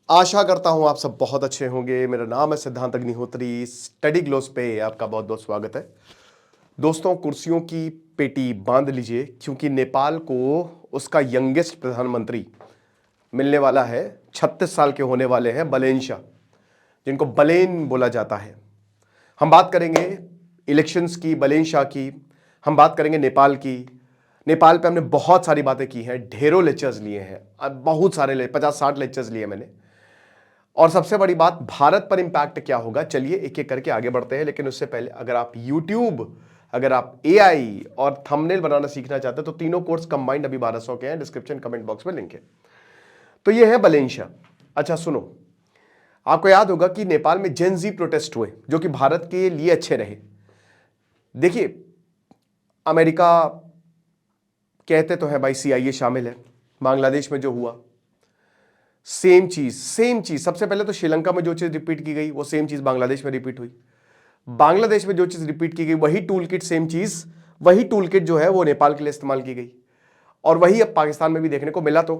आशा करता हूं आप सब बहुत अच्छे होंगे। मेरा नाम है सिद्धांत अग्निहोत्री। स्टडी ग्लोस पे आपका बहुत बहुत स्वागत है। दोस्तों, कुर्सियों की पेटी बांध लीजिए क्योंकि नेपाल को उसका यंगेस्ट प्रधानमंत्री मिलने वाला है। 36 साल के होने वाले हैं बलेन शाह, जिनको बलेन बोला जाता है। हम बात करेंगे इलेक्शंस की, बलेन शाह की। हम बात करेंगे नेपाल की। नेपाल पे हमने बहुत सारी बातें की हैं, ढेरों लेक्चर्स लिए हैं, बहुत सारे 50-60 लेक्चर्स लिए मैंने। और सबसे बड़ी बात, भारत पर इंपैक्ट क्या होगा। चलिए एक एक करके आगे बढ़ते हैं, लेकिन उससे पहले अगर आप YouTube, अगर आप AI और थंबनेल बनाना सीखना चाहते हैं तो तीनों कोर्स कंबाइंड अभी 1200 के हैं। डिस्क्रिप्शन कमेंट बॉक्स में लिंक है। तो ये है बलेन शाह। अच्छा सुनो, आपको याद होगा कि नेपाल में जेन जी प्रोटेस्ट हुए जो कि भारत के लिए अच्छे रहे। देखिए, अमेरिका कहते तो है भाई CIA शामिल है। बांग्लादेश में जो हुआ सेम चीज सबसे पहले तो श्रीलंका में जो चीज रिपीट की गई वो सेम चीज बांग्लादेश में रिपीट हुई। बांग्लादेश में जो चीज रिपीट की गई वही टूल किट, सेम चीज वही टूल किट जो है वो नेपाल के लिए इस्तेमाल की गई। और वही अब पाकिस्तान में भी देखने को मिला। तो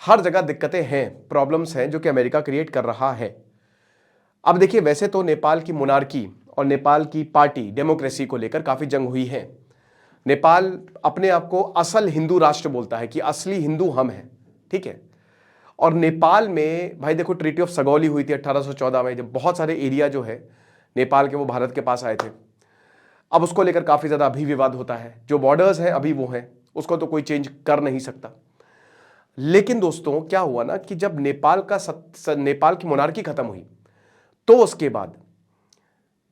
हर जगह दिक्कतें हैं, प्रॉब्लम्स हैं जो कि अमेरिका क्रिएट कर रहा है। अब देखिए, वैसे तो नेपाल की मोनार्की और नेपाल की पार्टी डेमोक्रेसी को लेकर काफी जंग हुई है। नेपाल अपने आप को असल हिंदू राष्ट्र बोलता है कि असली हिंदू हम हैं, ठीक है। और नेपाल में भाई देखो, ट्रीटी ऑफ सगौली हुई थी 1814 में, जब बहुत सारे एरिया जो है नेपाल के वो भारत के पास आए थे। अब उसको लेकर काफी ज्यादा अभी विवाद होता है। जो बॉर्डर्स हैं अभी वो हैं, उसको तो कोई चेंज कर नहीं सकता। लेकिन दोस्तों क्या हुआ ना कि जब नेपाल की मोनार्की खत्म हुई तो उसके बाद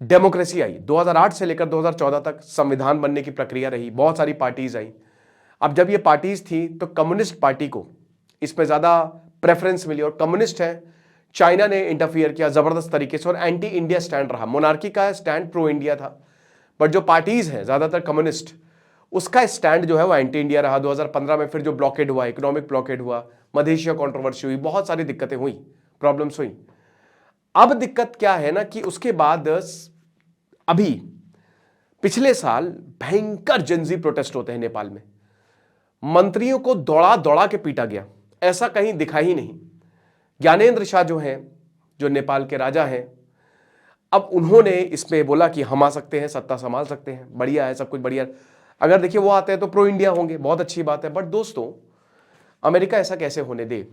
डेमोक्रेसी आई। 2008 से लेकर 2014 तक संविधान बनने की प्रक्रिया रही, बहुत सारी पार्टीज आई। अब जब ये पार्टीज थी तो कम्युनिस्ट पार्टी को इसमें ज्यादा प्रेफरेंस मिली और कम्युनिस्ट है। चाइना ने इंटरफियर किया जबरदस्त तरीके से और एंटी इंडिया स्टैंड रहा। मोनार्की का स्टैंड प्रो इंडिया था, बट जो पार्टीज हैं ज्यादातर कम्युनिस्ट, उसका स्टैंड जो है वो एंटी इंडिया रहा। 2015 में फिर जो ब्लॉकेड हुआ, इकोनॉमिक ब्लॉकेड हुआ, मधेशिया कंट्रोवर्सी हुई, बहुत सारी दिक्कतें हुई, प्रॉब्लम्स हुई। अब दिक्कत क्या है ना कि उसके बाद अभी पिछले साल भयंकर जेनजी प्रोटेस्ट होते हैं नेपाल में। मंत्रियों को दौड़ा दौड़ा के पीटा गया, ऐसा कहीं दिखा ही नहीं। ज्ञानेंद्र शाह जो हैं, जो नेपाल के राजा हैं, अब उन्होंने इसमें बोला कि हम आ सकते हैं, सत्ता संभाल सकते हैं, बढ़िया है, सब कुछ बढ़िया। अगर देखिए वो आते हैं तो प्रो इंडिया होंगे, बहुत अच्छी बात है। बट दोस्तों, अमेरिका ऐसा कैसे होने दे।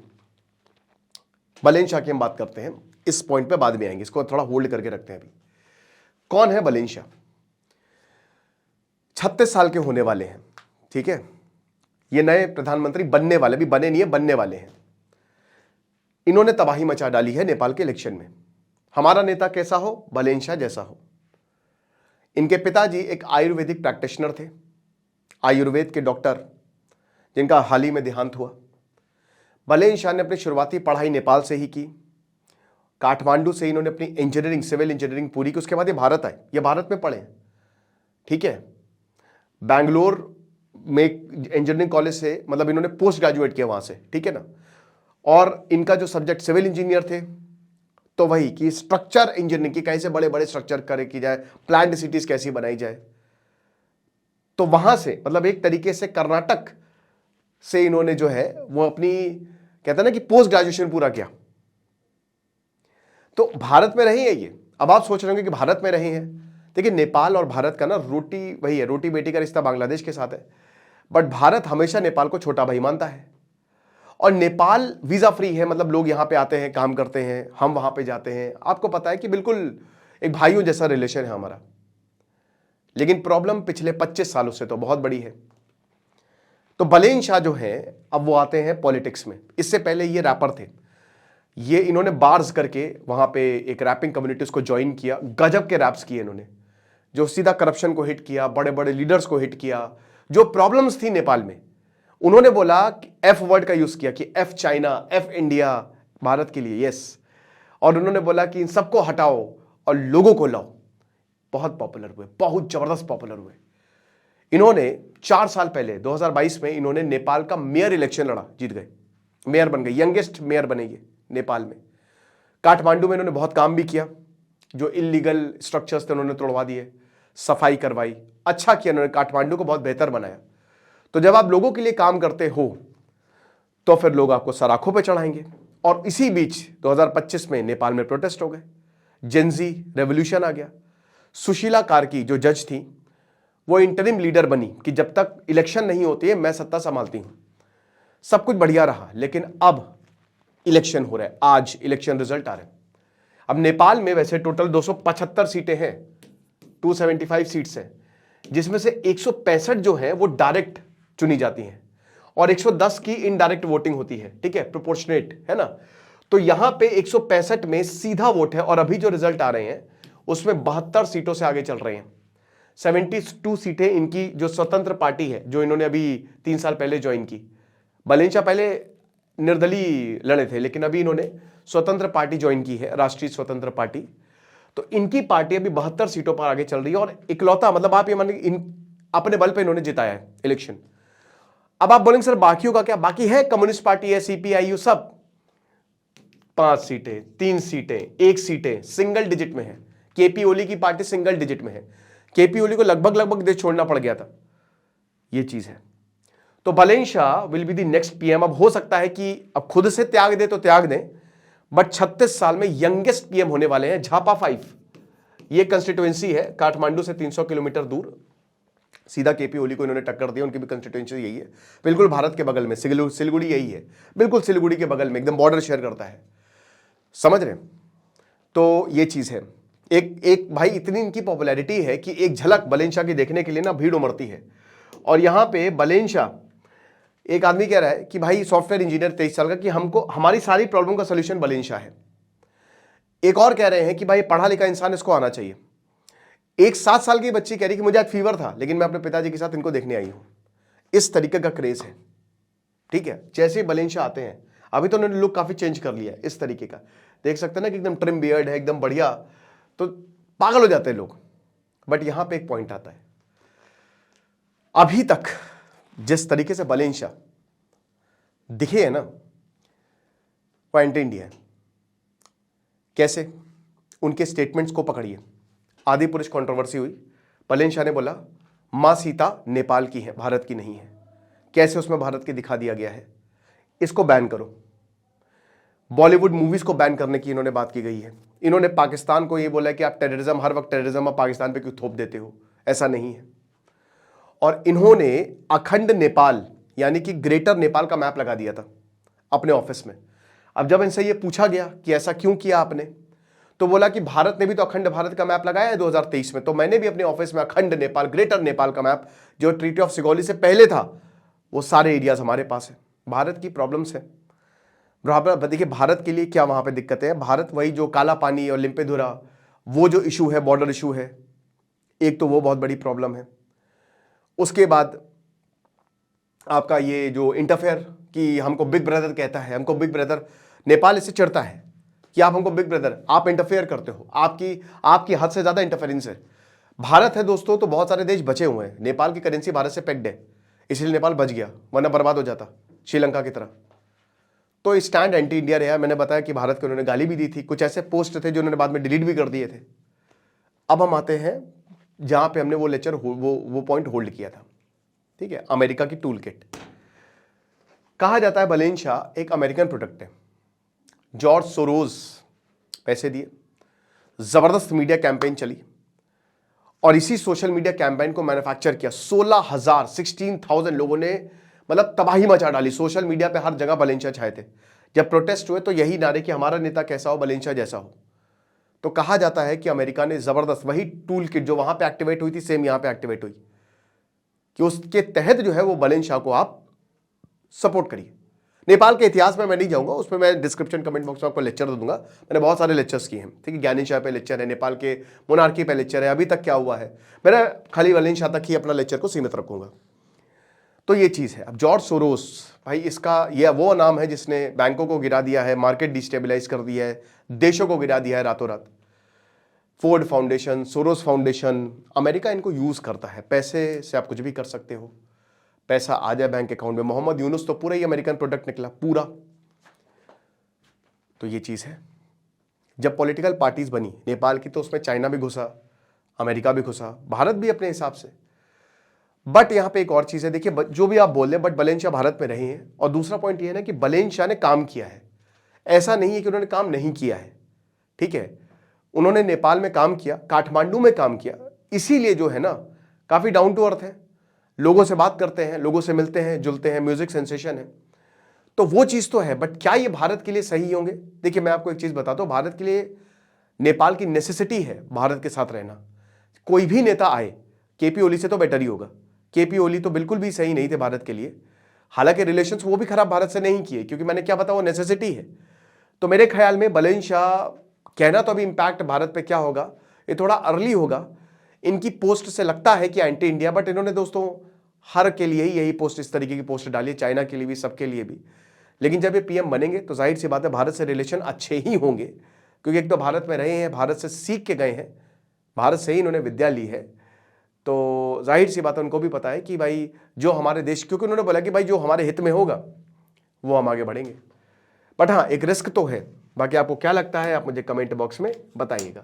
बलेन शाह की हम बात करते हैं, इस पॉइंट पे बाद में आएंगे, इसको थोड़ा होल्ड करके रखते हैं अभी। कौन है बलेन शाह? 36 साल के होने वाले हैं, ठीक है। ये नए प्रधानमंत्री बनने वाले, भी बने नहीं है, बनने वाले हैं। इन्होंने तबाही मचा डाली है नेपाल के इलेक्शन में। हमारा नेता कैसा हो? बलेन शाह जैसा हो। इनके पिताजी एक आयुर्वेदिक प्रैक्टिशनर थे, आयुर्वेद के डॉक्टर, जिनका हाल ही में देहांत हुआ। बलेन शाह ने अपनी शुरुआती पढ़ाई नेपाल से ही की। काठमांडू से इन्होंने अपनी इंजीनियरिंग, सिविल इंजीनियरिंग पूरी की। उसके बाद ये भारत आए, ये भारत में पढ़े, ठीक है। बैंगलोर में इंजीनियरिंग कॉलेज से, मतलब इन्होंने पोस्ट ग्रेजुएट किया वहां से, ठीक है ना। और इनका जो सब्जेक्ट सिविल इंजीनियर थे, तो वही कि स्ट्रक्चर इंजीनियरिंग की, कैसे बड़े बड़े स्ट्रक्चर करे की जाए, प्लान्ड सिटीज कैसी बनाई जाए। तो वहां से, मतलब एक तरीके से कर्नाटक से इन्होंने जो है वो अपनी, कहते हैं ना कि पोस्ट ग्रेजुएशन पूरा किया। तो भारत में रहे हैं ये। अब आप सोच रहे होंगे कि भारत में रहे हैं, देखिए नेपाल और भारत का ना रोटी वही है, रोटी बेटी का रिश्ता बांग्लादेश के साथ है। बट भारत हमेशा नेपाल को छोटा भाई मानता है। और नेपाल वीजा फ्री है, मतलब लोग यहां पे आते हैं, काम करते हैं, हम वहां पे जाते हैं। आपको पता है कि बिल्कुल एक भाइयों जैसा रिलेशन है हमारा। लेकिन प्रॉब्लम पिछले 25 सालों से तो बहुत बड़ी है। तो बलेन शाह जो है अब वो आते हैं पॉलिटिक्स में। इससे पहले ये रैपर थे। ये इन्होंने बार्स करके वहां पे एक रैपिंग कम्युनिटी को ज्वाइन किया। गजब के रैप्स किए इन्होंने, जो सीधा करप्शन को हिट किया, बड़े बड़े लीडर्स को हिट किया। जो प्रॉब्लम्स थी नेपाल में, उन्होंने बोला कि एफ वर्ड का यूज किया, कि F China, F India Bharat के लिए, यस। और उन्होंने बोला कि इन सबको हटाओ और लोगों को लाओ। बहुत पॉपुलर हुए, बहुत जबरदस्त पॉपुलर हुए। इन्होंने 4 साल पहले 2022 में इन्होंने नेपाल का मेयर इलेक्शन लड़ा, जीत गए, मेयर बन गए, यंगेस्ट मेयर बनेंगे नेपाल में। काठमांडू में इन्होंने बहुत काम भी किया, जो इलीगल स्ट्रक्चर्स थे उन्होंने तोड़वा दिए, सफाई करवाई, अच्छा किया इन्होंने, काठमांडू को बहुत बेहतर बनाया। तो जब आप लोगों के लिए काम करते हो तो फिर लोग आपको सराखों पे चढ़ाएंगे, और इसी बीच 2025 में नेपाल में प्रोटेस्ट हो गए, जेनजी रेवोल्यूशन आ गया। सुशीला कार्की जो जज थी वो इंटरिम लीडर बनी कि जब तक इलेक्शन नहीं होती है मैं सत्ता संभालती हूं। सब कुछ बढ़िया रहा, लेकिन अब इलेक्शन हो रहा है, आज इलेक्शन रिजल्ट आ रहे हैं। अब नेपाल में वैसे टोटल 275 सीटें हैं, 275 सीट्स हैं, जिसमें से 165 जो है वो डायरेक्ट चुनी जाती हैं और 110 की इनडायरेक्ट वोटिंग होती है, ठीक है, प्रोपोर्शनेट है ना। तो यहां पे 165 में सीधा वोट है और अभी जो रिजल्ट आ रहे हैं उसमें 72 सीटों से आगे चल रहे हैं। 72 सीटें इनकी जो स्वतंत्र पार्टी है, जो इन्होंने अभी 3 साल पहले ज्वाइन की। बलेंचा पहले निर्दलीय लड़े थे, लेकिन अभी इन्होंने स्वतंत्र पार्टी ज्वाइन की है, राष्ट्रीय स्वतंत्र पार्टी। तो इनकी पार्टी अभी 72 सीटों पर आगे चल रही है और इकलौता, मतलब आप ये मानिए इन अपने बल पे इन्होंने जिताया है इलेक्शन। अब आप बोलेंगे सर बाकियों का क्या? बाकी है, कम्युनिस्ट पार्टी है, सीपीआईयू, सब 5 सीटें, 3 सीटें, 1 सीटें सिंगल डिजिट में है। केपी ओली की पार्टी सिंगल डिजिट में है। केपी ओली को लगभग देश छोड़ना पड़ गया था, ये चीज है। तो बलेंशा will be the next PM. अब हो सकता है कि अब खुद से त्याग दे तो त्याग दें, बट 36 साल में यंगेस्ट पीएम होने वाले हैं। झापा 5 ये कंस्टिट्यूएंसी है, काठमांडू से 300 किलोमीटर दूर। सीधा केपी ओली को इन्होंने टक्कर दी, उनकी भी कंस्टिट्यूएंसी यही है, बिल्कुल भारत के बगल में। सिलीगुड़ी यही है, बिल्कुल सिलीगुड़ी के बगल में, एकदम बॉर्डर शेयर करता है, समझ रहे हैं। तो ये चीज है। एक भाई इतनी इनकी पॉपुलैरिटी है कि एक झलक बलेंशा की देखने के लिए ना भीड़ उमड़ती है। और यहां पे बलेंशा, एक आदमी कह रहा है कि भाई सॉफ्टवेयर इंजीनियर 23 साल का, कि हमको हमारी सारी प्रॉब्लम का सोल्यूशन बलेंशा है। एक और कह रहे हैं कि भाई पढ़ा लिखा इंसान, इसको आना चाहिए। एक 7 साल की बच्ची कह रही कि मुझे आज फीवर था, लेकिन मैं अपने पिताजी के साथ इनको देखने आई हूं। इस तरीके का क्रेज है, ठीक है। जैसे ही बलेंशा आते हैं, अभी तो उन्होंने लुक काफी चेंज कर लिया है, इस तरीके का देख सकते हैं ना कि एकदम ट्रिम बियर्ड है, एकदम बढ़िया, तो पागल हो जाते हैं लोग। बट यहां पे एक पॉइंट आता है, अभी तक जिस तरीके से बलेंशा दिखे है ना, पॉइंट इंडिया है। कैसे? उनके स्टेटमेंट्स को पकड़िए। आदि पुरुष कंट्रोवर्सी हुई, बलेंशा ने बोला मां सीता नेपाल की है, भारत की नहीं है। कैसे उसमें भारत के दिखा दिया गया है, इसको बैन करो। बॉलीवुड मूवीज को बैन करने की इन्होंने बात की गई है। इन्होंने पाकिस्तान को ये बोला कि आप टेररिज्म, हर वक्त टेररिज्म आप पाकिस्तान पे क्यों थोप देते हो, ऐसा नहीं है। और इन्होंने अखंड नेपाल यानी कि ग्रेटर नेपाल का मैप लगा दिया था अपने ऑफिस में। अब जब इनसे ये पूछा गया कि ऐसा क्यों किया आपने, तो बोला कि भारत ने भी तो अखंड भारत का मैप लगाया है 2023 में, तो मैंने भी अपने ऑफिस में अखंड नेपाल, ग्रेटर नेपाल का मैप, जो ट्रीटी ऑफ सिगौली से पहले था, वो सारे एरियाज हमारे पास है। भारत की प्रॉब्लम्स है। देखिए भारत के लिए क्या वहां पे दिक्कतें हैं। भारत वही जो काला पानी और लिम्पेधुरा, वो जो इशू है, बॉर्डर इशू है, एक तो वो बहुत बड़ी प्रॉब्लम है। उसके बाद आपका ये जो इंटरफेयर, कि हमको बिग ब्रदर कहता है, हमको बिग ब्रदर, नेपाल इससे चिढ़ता है कि आप हमको बिग ब्रदर, आप इंटरफेयर करते हो, आपकी हद से ज्यादा इंटरफेरेंस है। भारत है दोस्तों, तो बहुत सारे देश बचे हुए हैं। नेपाल की करेंसी भारत से पेक्ड है, इसलिए नेपाल बच गया, वरना बर्बाद हो जाता श्रीलंका की तरह। तो स्टैंड एंटी इंडिया रहा। मैंने बताया कि भारत को उन्होंने गाली भी दी थी, कुछ ऐसे पोस्ट थे जो उन्होंने बाद में डिलीट भी कर दिए थे। अब हम आते हैं जहां पे हमने वो लेक्चर, वो पॉइंट होल्ड किया था, ठीक है, अमेरिका की टूल किट। कहा जाता है बलेंशा एक अमेरिकन प्रोडक्ट है। जॉर्ज सोरोज पैसे दिए, जबरदस्त मीडिया कैंपेन चली और इसी सोशल मीडिया कैंपेन को मैन्युफैक्चर किया। 16,000 लोगों ने मतलब तबाही मचा डाली सोशल मीडिया पे, हर जगह बलेंशा छाए थे। जब प्रोटेस्ट हुए तो यही नारे कि हमारा नेता कैसा हो, बलेंशा जैसा हो। तो कहा जाता है कि अमेरिका ने जबरदस्त वही टूल किट जो वहां पे एक्टिवेट हुई थी, सेम यहां पे एक्टिवेट हुई, कि उसके तहत जो है वो बलेंशा को आप सपोर्ट करिए। नेपाल के इतिहास में मैं नहीं जाऊंगा, उसमें मैं डिस्क्रिप्शन कमेंट बॉक्स में आपको लेक्चर दे दूंगा। मैंने बहुत सारे लेक्चर्स किए हैं, ठीक है, ज्ञानी शाह पे लेक्चर है, नेपाल के मोनार्की पे लेक्चर है, अभी तक क्या हुआ है। मैं खाली बलेंशा तक ही अपना लेक्चर को सीमित रखूंगा। तो ये चीज है। अब जॉर्ज सोरोस भाई, इसका ये वो नाम है जिसने बैंकों को गिरा दिया है, मार्केट डिस्टेबलाइज कर दिया है, देशों को गिरा दिया है रातों रात। Ford foundation, Soros foundation, America इनको यूज करता है। पैसे से आप कुछ भी कर सकते हो, पैसा आ जाए बैंक अकाउंट में। मोहम्मद यूनुस तो पूरा ही अमेरिकन प्रोडक्ट निकला, पूरा। तो ये चीज है। जब पॉलिटिकल पार्टीज बनी नेपाल की, तो उसमें चाइना भी घुसा, अमेरिका भी घुसा, भारत भी अपने हिसाब से। बट यहां पे एक और चीज है, देखिए जो भी आप बोल रहे हैं, बट बलेंशा भारत में रहे हैं। और दूसरा पॉइंट ये है ना कि बलेंशा ने काम किया है, ऐसा नहीं है कि उन्होंने काम नहीं किया है, ठीक है। उन्होंने नेपाल में काम किया, काठमांडू में काम किया, इसीलिए जो है ना काफी डाउन टू अर्थ है, लोगों से बात करते हैं, लोगों से मिलते हैं जुलते हैं, म्यूजिक सेंसेशन है, तो वो चीज तो है। बट क्या ये भारत के लिए सही होंगे? देखिए मैं आपको एक चीज बताता हूं, भारत के लिए नेपाल की नेसेसिटी है भारत के साथ रहना। कोई भी नेता आए, केपी ओली से तो बेटर ही होगा। केपी ओली तो बिल्कुल भी सही नहीं थे भारत के लिए, हालांकि रिलेशंस वो भी खराब भारत से नहीं किए, क्योंकि मैंने क्या बताया, वो नेसेसिटी है। तो मेरे ख्याल में बलेन शाह कहना तो अभी इंपैक्ट भारत पे क्या होगा ये थोड़ा अर्ली होगा। इनकी पोस्ट से लगता है कि एंटी इंडिया, बट इन्होंने दोस्तों हर के लिए ही यही पोस्ट, इस तरीके की पोस्ट डाली है, चाइना के लिए भी, सबके लिए भी। लेकिन जब ये पीएम बनेंगे तो जाहिर सी बात है भारत से रिलेशन अच्छे ही होंगे, क्योंकि एक तो भारत में रहे हैं, भारत से सीख के गए हैं, भारत से ही इन्होंने विद्या ली है। तो जाहिर सी बात है उनको भी पता है कि भाई जो हमारे देश, क्योंकि उन्होंने बोला कि भाई जो हमारे हित में होगा वो हम आगे बढ़ेंगे। बट हाँ, एक रिस्क तो है। बाकी आपको क्या लगता है आप मुझे कमेंट बॉक्स में बताइएगा।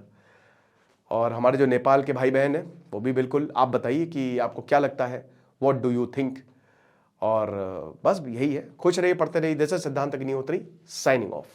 और हमारे जो नेपाल के भाई बहन हैं वो भी बिल्कुल आप बताइए कि आपको क्या लगता है, व्हाट डू यू थिंक। और बस यही है, खुश रहिए, पढ़ते रहिए। दिस इज सिद्धांत अग्निहोत्री साइनिंग ऑफ।